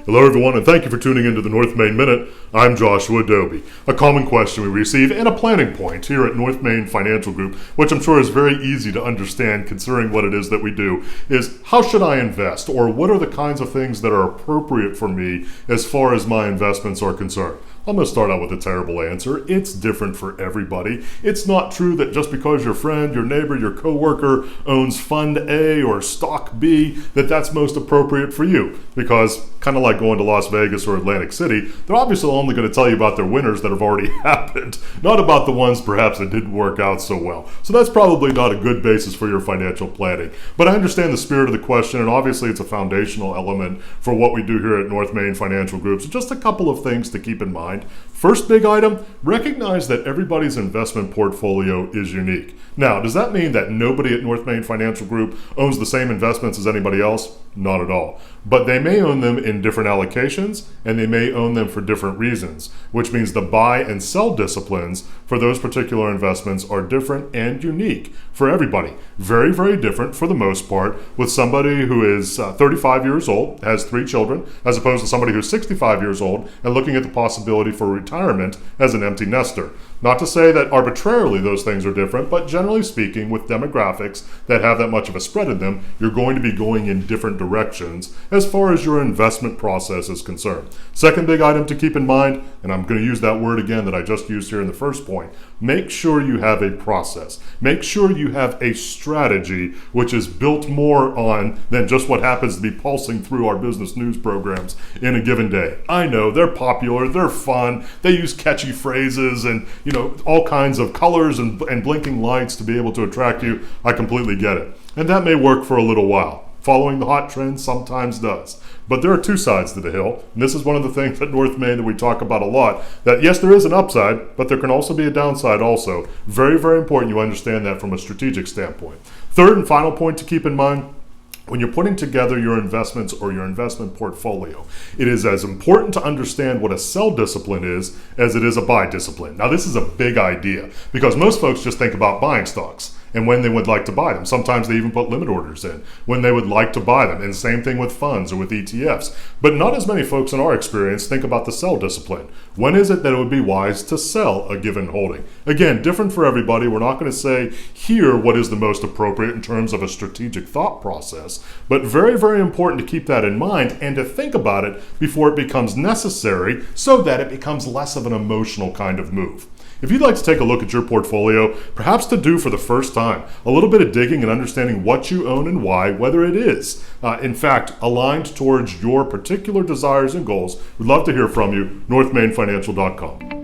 Hello everyone, and thank you for tuning into the North Maine Minute. I'm Joshua Dobie. A common question we receive and a planning point here at North Maine Financial Group, which I'm sure is very easy to understand considering what it is that we do, is how should I invest, or what are the kinds of things that are appropriate for me as far as my investments are concerned? I'm going to start out with a terrible answer. It's different for everybody. It's not true that just because your friend, your neighbor, your coworker owns Fund A or Stock B, that that's most appropriate for you. Because kind of like going to Las Vegas or Atlantic City, they're obviously only going to tell you about their winners that have already happened, not about the ones perhaps that didn't work out so well. So that's probably not a good basis for your financial planning. But I understand the spirit of the question, and obviously it's a foundational element for what we do here at North Maine Financial Group. So just a couple of things to keep in mind. First big item, recognize that everybody's investment portfolio is unique. Now, does that mean that nobody at North Maine Financial Group owns the same investments as anybody else? Not at all. But they may own them in different allocations, and they may own them for different reasons, which means the buy and sell disciplines for those particular investments are different and unique for everybody. Very, very different for the most part with somebody who is 35 years old, has 3 children, as opposed to somebody who's 65 years old and looking at the possibility for retirement as an empty nester. Not to say that arbitrarily those things are different, but generally speaking, with demographics that have that much of a spread in them, you're going to be going in different directions as far as your investment process is concerned. Second big item to keep in mind, and I'm going to use that word again that I just used here in the first point, make sure you have a process. Make sure you have a strategy which is built more on than just what happens to be pulsing through our business news programs in a given day. I know, they're popular, they're fun, they use catchy phrases and all kinds of colors and blinking lights to be able to attract you. I completely get it. And that may work for a little while. Following the hot trend sometimes does. But there are two sides to the hill, and this is one of the things at North Maine that we talk about a lot, that yes, there is an upside, but there can also be a downside also. Very, very important you understand that from a strategic standpoint. Third and final point to keep in mind, when you're putting together your investments or your investment portfolio, it is as important to understand what a sell discipline is as it is a buy discipline. Now, this is a big idea because most folks just think about buying stocks and when they would like to buy them. Sometimes they even put limit orders in when they would like to buy them. And same thing with funds or with ETFs. But not as many folks in our experience think about the sell discipline. When is it that it would be wise to sell a given holding? Again, different for everybody. We're not going to say here what is the most appropriate in terms of a strategic thought process, but very, very important to keep that in mind and to think about it before it becomes necessary so that it becomes less of an emotional kind of move. If you'd like to take a look at your portfolio, perhaps to do for the first time, a little bit of digging and understanding what you own and why, whether it is, in fact, aligned towards your particular desires and goals, we'd love to hear from you, northmainefinancial.com.